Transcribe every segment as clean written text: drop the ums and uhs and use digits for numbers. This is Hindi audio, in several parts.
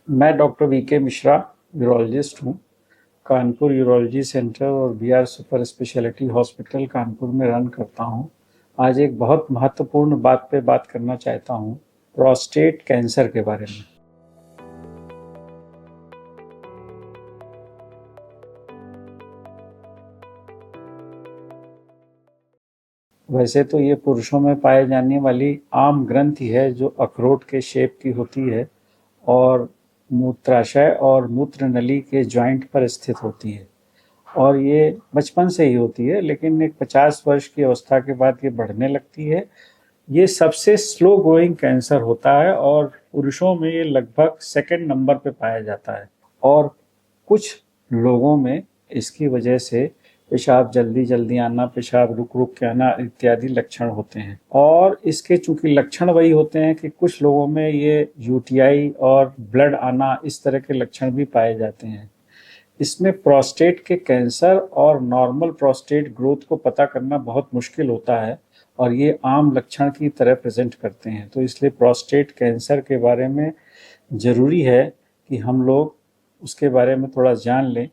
मैं डॉक्टर वीके मिश्रा यूरोलॉजिस्ट हूँ। कानपुर यूरोलॉजी सेंटर और BR super speciality hospital Kanpur में रन करता हूँ। आज एक बहुत महत्वपूर्ण बात पे बात करना चाहता हूँ, प्रोस्टेट कैंसर के बारे में। वैसे तो ये पुरुषों में पाए जाने वाली आम ग्रंथि है जो अखरोट के शेप की होती है और मूत्राशय और मूत्र नली के जॉइंट पर स्थित होती है और ये बचपन से ही होती है, लेकिन एक 50 वर्ष की अवस्था के बाद ये बढ़ने लगती है। ये सबसे स्लो ग्रोइंग कैंसर होता है और पुरुषों में ये लगभग सेकंड नंबर पे पाया जाता है और कुछ लोगों में इसकी वजह से पेशाब जल्दी जल्दी आना, पेशाब रुक रुक के आना इत्यादि लक्षण होते हैं। और इसके चूंकि लक्षण वही होते हैं कि कुछ लोगों में ये यूटीआई और ब्लड आना इस तरह के लक्षण भी पाए जाते हैं। इसमें प्रोस्टेट के कैंसर और नॉर्मल प्रोस्टेट ग्रोथ को पता करना बहुत मुश्किल होता है और ये आम लक्षण की तरह प्रेजेंट करते हैं। तो इसलिए प्रोस्टेट कैंसर के बारे में ज़रूरी है कि हम लोग उसके बारे में थोड़ा जान लें।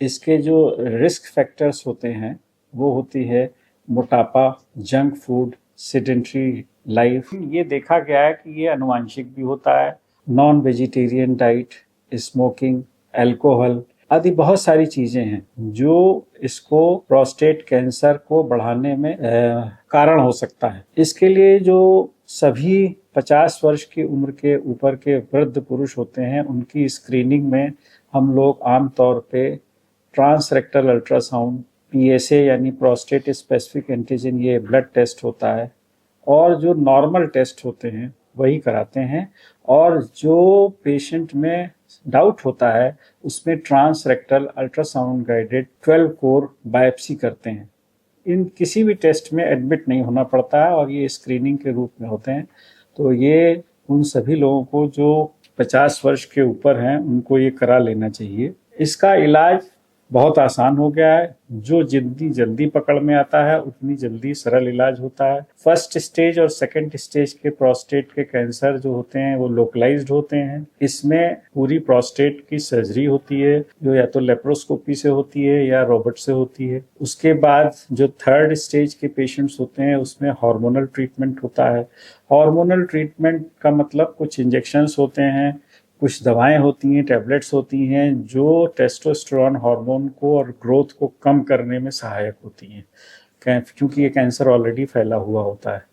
इसके जो रिस्क फैक्टर्स होते हैं वो होती है मोटापा, जंक फूड, सेडेंट्री लाइफ। ये देखा गया है कि ये आनुवांशिक भी होता है। Non vegetarian diet, smoking, alcohol आदि बहुत सारी चीज़ें हैं जो इसको प्रोस्टेट कैंसर को बढ़ाने में कारण हो सकता है। इसके लिए जो सभी 50 वर्ष की उम्र के ऊपर के वृद्ध पुरुष होते हैं उनकी स्क्रीनिंग में हम लोग आमतौर पे ट्रांस रेक्टल अल्ट्रासाउंड, पीएसए यानी प्रोस्टेट स्पेसिफिक एंटीजन, ये ब्लड टेस्ट होता है और जो नॉर्मल टेस्ट होते हैं वही कराते हैं। और जो पेशेंट में डाउट होता है उसमें trans rectal ultrasound guided 12 core biopsy करते हैं। इन किसी भी टेस्ट में एडमिट नहीं होना पड़ता है और ये स्क्रीनिंग के रूप में होते हैं। तो ये उन सभी लोगों को जो 50 वर्ष के ऊपर हैं उनको ये करा लेना चाहिए। इसका इलाज बहुत आसान हो गया है। जो जितनी जल्दी पकड़ में आता है उतनी जल्दी सरल इलाज होता है। फर्स्ट स्टेज और सेकंड स्टेज के प्रोस्टेट के कैंसर जो होते हैं वो लोकलाइज्ड होते हैं। इसमें पूरी प्रोस्टेट की सर्जरी होती है जो या तो लेप्रोस्कोपी से होती है या रोबोट से होती है। उसके बाद जो थर्ड स्टेज के पेशेंट्स होते हैं उसमें हार्मोनल ट्रीटमेंट होता है। हार्मोनल ट्रीटमेंट का मतलब कुछ इंजेक्शंस होते हैं, कुछ दवाएं होती हैं, टैबलेट्स होती हैं जो टेस्टोस्टेरोन हार्मोन को और ग्रोथ को कम करने में सहायक होती हैं, क्योंकि ये कैंसर ऑलरेडी फैला हुआ होता है।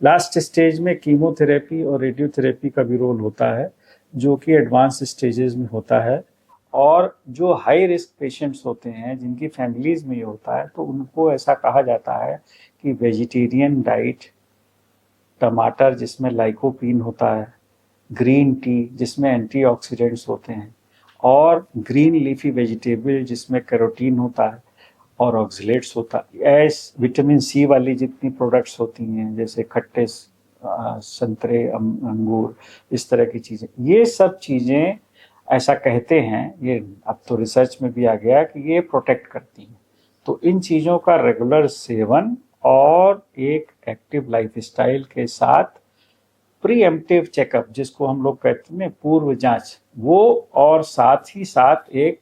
लास्ट स्टेज में कीमोथेरेपी और रेडियोथेरेपी का भी रोल होता है जो कि एडवांस स्टेजेस में होता है। और जो हाई रिस्क पेशेंट्स होते हैं जिनकी फैमिलीज में ये होता है तो उनको ऐसा कहा जाता है कि वेजिटेरियन डाइट, टमाटर जिसमें लाइकोपीन होता है, ग्रीन टी जिसमें एंटीऑक्सीडेंट्स होते हैं और ग्रीन लीफी वेजिटेबल जिसमें कैरोटीन होता है और ऑक्सलेट्स होता है। विटामिन सी वाली जितनी प्रोडक्ट्स होती हैं जैसे खट्टे संतरे, अंगूर, इस तरह की चीज़ें, ये सब चीज़ें ऐसा कहते हैं, ये अब तो रिसर्च में भी आ गया कि ये प्रोटेक्ट करती हैं। तो इन चीज़ों का रेगुलर सेवन और एक एक्टिव लाइफस्टाइल के साथ प्रीएम्प्टिव चेकअप जिसको हम लोग कहते हैं पूर्व जांच, वो और साथ ही साथ एक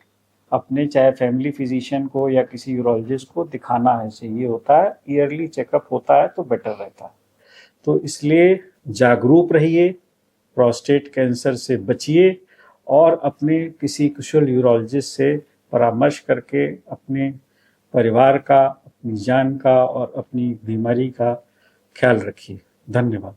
अपने चाहे फैमिली फिजिशियन को या किसी यूरोलॉजिस्ट को दिखाना है चाहिए होता है। ईयरली चेकअप होता है तो बेटर रहता है। तो इसलिए जागरूक रहिए, प्रोस्टेट कैंसर से बचिए और अपने किसी कुशल यूरोलॉजिस्ट से परामर्श करके अपने परिवार का, अपनी जान का और अपनी बीमारी का ख्याल रखिए। धन्यवाद।